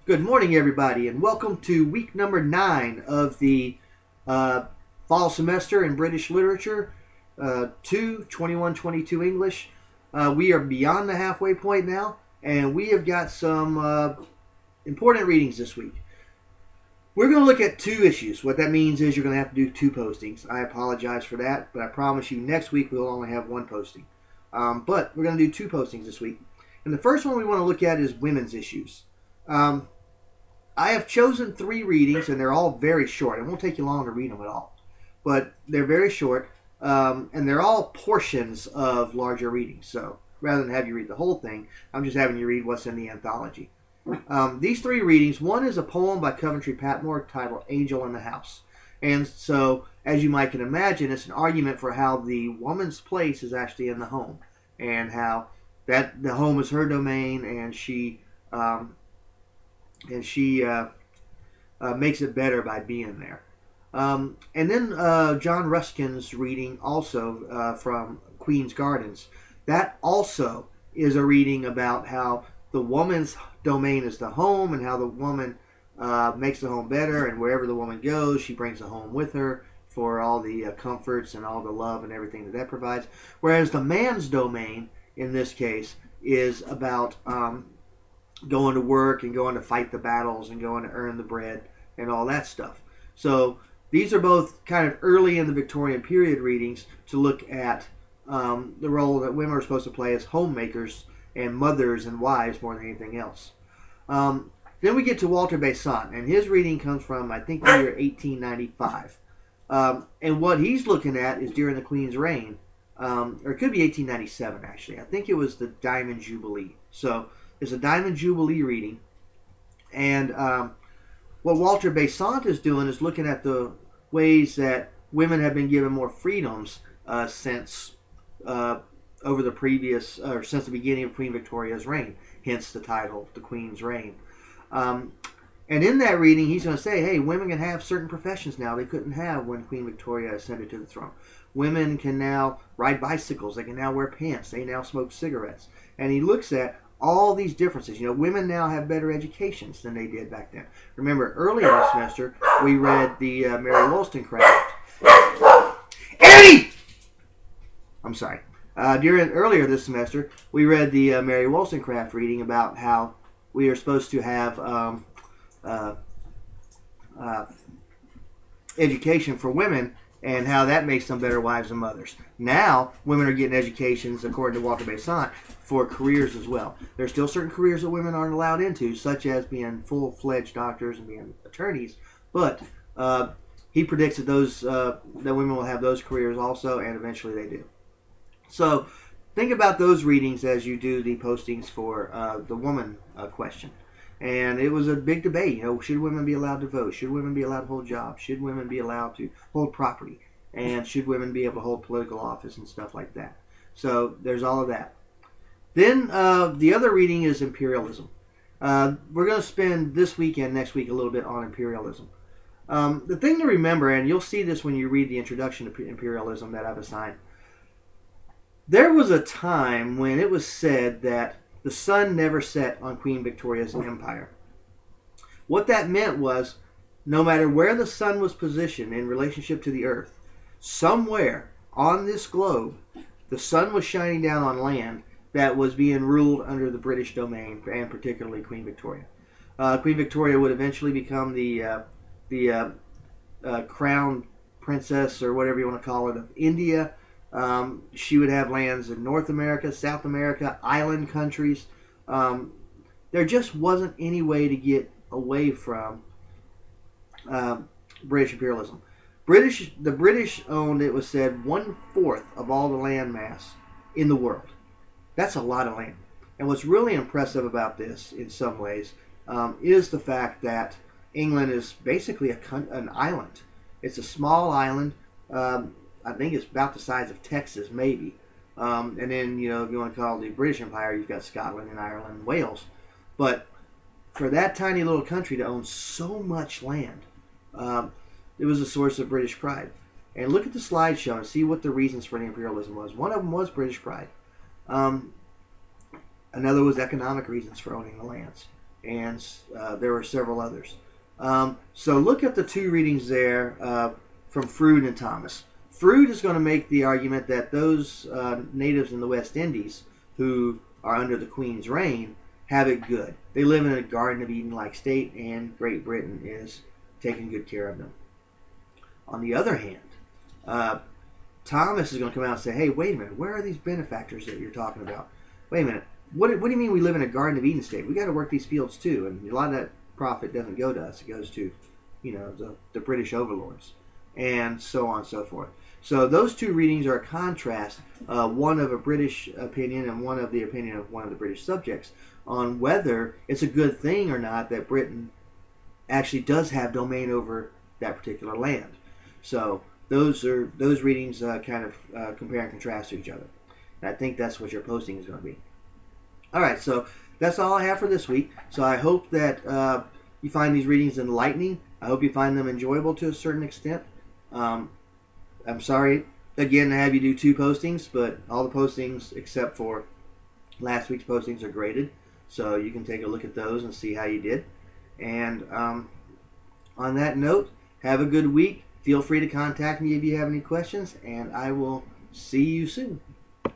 Good morning, everybody, and welcome to week number 9 of the fall semester in British Literature, 21-22 English. We are beyond the halfway point now, and we have got some important readings this week. We're going to look at 2 issues. What that means is you're going to have to do 2 postings. I apologize for that, but I promise you next week we'll only have 1 posting. But we're going to do 2 postings this week. And the first one we want to look at is women's issues. I have chosen 3 readings, and they're all very short. It won't take you long to read them at all. But they're very short, and they're all portions of larger readings. So rather than have you read the whole thing, I'm just having you read what's in the anthology. These 3 readings, one is a poem by Coventry Patmore titled Angel in the House. And so, as you might can imagine, it's an argument for how the woman's place is actually in the home, and how that the home is her domain, and she makes it better by being there. And then John Ruskin's reading also from Queen's Gardens. That also is a reading about how the woman's domain is the home, and how the woman makes the home better, and wherever the woman goes, she brings the home with her for all the comforts and all the love and everything that provides. Whereas the man's domain, in this case, is about going to work and going to fight the battles and going to earn the bread and all that stuff. So these are both kind of early in the Victorian period readings to look at the role that women are supposed to play as homemakers and mothers and wives more than anything else. Then we get to Walter Besant, and his reading comes from, I think, the year 1895. And what he's looking at is during the Queen's reign, or it could be 1897 actually. I think it was the Diamond Jubilee. So it's a Diamond Jubilee reading. And what Walter Besant is doing is looking at the ways that women have been given more freedoms since over the previous, or since the beginning of Queen Victoria's reign. Hence the title, The Queen's Reign. And in that reading, he's going to say, hey, women can have certain professions now they couldn't have when Queen Victoria ascended to the throne. Women can now ride bicycles. They can now wear pants. They now smoke cigarettes. And he looks at all these differences. You know, women now have better educations than they did back then. Remember, earlier this semester, we read the Mary Wollstonecraft. Eddie! I'm sorry. Earlier this semester, we read the Mary Wollstonecraft reading about how we are supposed to have education for women, and how that makes them better wives and mothers. Now, women are getting educations, according to Walter Besant, for careers as well. There's still certain careers that women aren't allowed into, such as being full-fledged doctors and being attorneys, but he predicts that that women will have those careers also, and eventually they do. So, think about those readings as you do the postings for the woman question. And it was a big debate. You know, should women be allowed to vote? Should women be allowed to hold jobs? Should women be allowed to hold property? And should women be able to hold political office and stuff like that? So there's all of that. Then the other reading is imperialism. We're going to spend this week and next week a little bit on imperialism. The thing to remember, and you'll see this when you read the introduction to imperialism that I've assigned, there was a time when it was said that the sun never set on Queen Victoria's empire. What that meant was, no matter where the sun was positioned in relationship to the earth, somewhere on this globe, the sun was shining down on land that was being ruled under the British domain, and particularly Queen Victoria. Queen Victoria would eventually become the crown princess, or whatever you want to call it, of India. She would have lands in North America, South America, island countries. There just wasn't any way to get away from British imperialism. The British owned, it was said, 1/4 of all the land mass in the world. That's a lot of land. And what's really impressive about this, in some ways, is the fact that England is basically an island. It's a small island. I think it's about the size of Texas, maybe. And then, you know, if you want to call it the British Empire, you've got Scotland and Ireland and Wales. But for that tiny little country to own so much land, it was a source of British pride. And look at the slideshow and see what the reasons for the imperialism was. One of them was British pride. Another was economic reasons for owning the lands. and there were several others. So look at the two readings there from Froude and Thomas. Froude is going to make the argument that those natives in the West Indies who are under the Queen's reign have it good. They live in a Garden of Eden-like state, and Great Britain is taking good care of them. On the other hand, Thomas is going to come out and say, hey, wait a minute, where are these benefactors that you're talking about? Wait a minute, what do you mean we live in a Garden of Eden state? We got to work these fields too, and a lot of that profit doesn't go to us. It goes to, the British overlords, and so on and so forth. So those two readings are a contrast, one of a British opinion and one of the opinion of one of the British subjects, on whether it's a good thing or not that Britain actually does have domain over that particular land. So those readings kind of compare and contrast to each other. And I think that's what your posting is going to be. All right, so that's all I have for this week. So I hope that you find these readings enlightening. I hope you find them enjoyable to a certain extent. I'm sorry, again, to have you do two postings, but all the postings except for last week's postings are graded. So you can take a look at those and see how you did. And on that note, have a good week. Feel free to contact me if you have any questions, and I will see you soon.